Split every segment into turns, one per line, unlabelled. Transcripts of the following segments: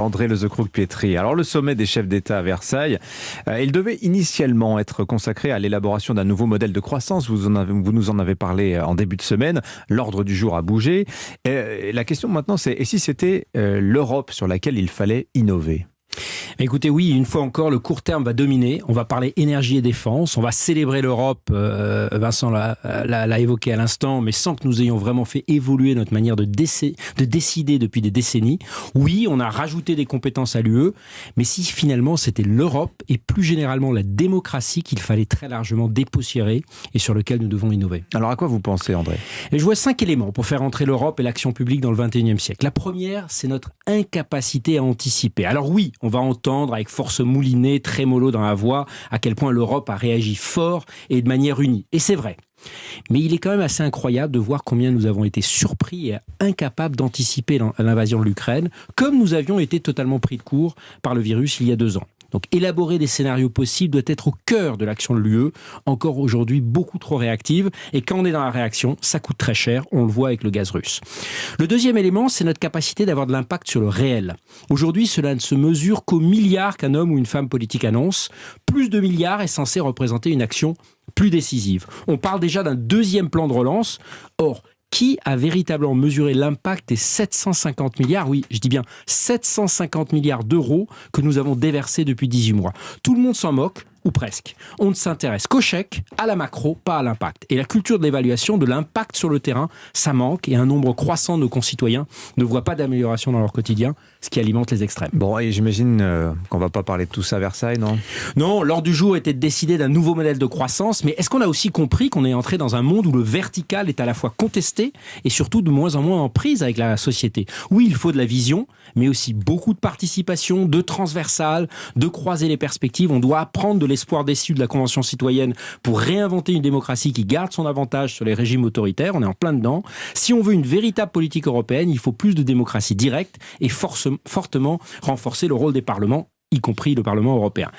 André Lezecroux-Pietri. Alors le sommet des chefs d'État à Versailles, il devait initialement être consacré à l'élaboration d'un nouveau modèle de croissance. Vous nous en avez parlé en début de semaine. L'ordre du jour a bougé. La question maintenant c'est, et si c'était l'Europe sur laquelle il fallait innover ?
Écoutez, oui, une fois encore, le court terme va dominer. On va parler énergie et défense. On va célébrer l'Europe. Vincent l'a évoqué à l'instant, mais sans que nous ayons vraiment fait évoluer notre manière de décider depuis des décennies. Oui, on a rajouté des compétences à l'UE, mais si finalement c'était l'Europe et plus généralement la démocratie qu'il fallait très largement dépoussiérer et sur lequel nous devons innover.
Alors à quoi vous pensez, André ?
Et je vois 5 éléments pour faire entrer l'Europe et l'action publique dans le 21e siècle. La première, c'est notre incapacité à anticiper. Alors oui, on va entendre avec force moulinée, trémolo dans la voix, à quel point l'Europe a réagi fort et de manière unie. Et c'est vrai. Mais il est quand même assez incroyable de voir combien nous avons été surpris et incapables d'anticiper l'invasion de l'Ukraine, comme nous avions été totalement pris de court par le virus il y a 2 ans. Donc élaborer des scénarios possibles doit être au cœur de l'action de l'UE, encore aujourd'hui beaucoup trop réactive. Et quand on est dans la réaction, ça coûte très cher, on le voit avec le gaz russe. Le deuxième élément, c'est notre capacité d'avoir de l'impact sur le réel. Aujourd'hui, cela ne se mesure qu'aux milliards qu'un homme ou une femme politique annonce. Plus de milliards est censé représenter une action plus décisive. On parle déjà d'un deuxième plan de relance. Or, qui a véritablement mesuré l'impact des 750 milliards, oui, je dis bien 750 milliards d'euros que nous avons déversés depuis 18 mois. Tout le monde s'en moque, ou presque. On ne s'intéresse qu'au chèque, à la macro, pas à l'impact. Et la culture de l'évaluation de l'impact sur le terrain, ça manque et un nombre croissant de nos concitoyens ne voient pas d'amélioration dans leur quotidien, ce qui alimente les extrêmes.
Bon, et j'imagine qu'on ne va pas parler de tout ça à Versailles, non ?
Non, l'ordre du jour était de décider d'un nouveau modèle de croissance, mais est-ce qu'on a aussi compris qu'on est entré dans un monde où le vertical est à la fois contesté et surtout de moins en moins en prise avec la société ? Oui, il faut de la vision, mais aussi beaucoup de participation, de transversal, de croiser les perspectives. On doit apprendre de l'espoir déçu de la Convention citoyenne pour réinventer une démocratie qui garde son avantage sur les régimes autoritaires. On est en plein dedans. Si on veut une véritable politique européenne, il faut plus de démocratie directe et fortement renforcer le rôle des parlements, y compris le Parlement européen.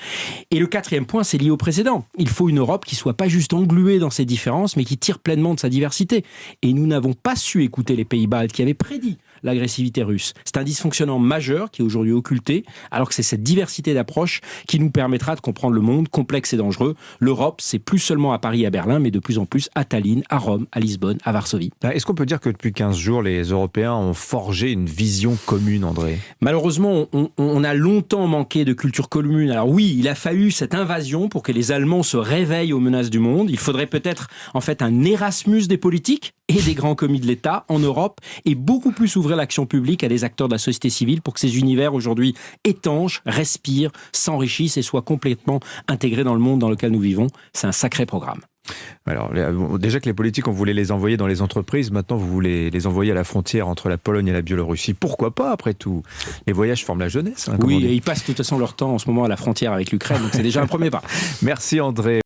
Et le quatrième point, c'est lié au précédent. Il faut une Europe qui ne soit pas juste engluée dans ses différences, mais qui tire pleinement de sa diversité. Et nous n'avons pas su écouter les pays baltes qui avaient prédit l'agressivité russe. C'est un dysfonctionnement majeur qui est aujourd'hui occulté, alors que c'est cette diversité d'approche qui nous permettra de comprendre le monde complexe et dangereux. L'Europe, c'est plus seulement à Paris et à Berlin, mais de plus en plus à Tallinn, à Rome, à Lisbonne, à Varsovie.
Est-ce qu'on peut dire que depuis 15 jours, les Européens ont forgé une vision commune, André ?
Malheureusement, on a longtemps manqué de culture commune. Alors oui, il a fallu cette invasion pour que les Allemands se réveillent aux menaces du monde. Il faudrait peut-être en fait un Erasmus des politiques et des grands commis de l'État en Europe et beaucoup plus ouvrir l'action publique à des acteurs de la société civile pour que ces univers aujourd'hui étanches, respirent, s'enrichissent et soient complètement intégrés dans le monde dans lequel nous vivons. C'est un sacré programme.
Alors, déjà que les politiques, on voulait les envoyer dans les entreprises, maintenant vous voulez les envoyer à la frontière entre la Pologne et la Biélorussie. Pourquoi pas, après tout ? Les voyages forment la jeunesse.
Oui, et ils passent de toute façon leur temps en ce moment à la frontière avec l'Ukraine, donc c'est déjà un premier pas.
Merci André.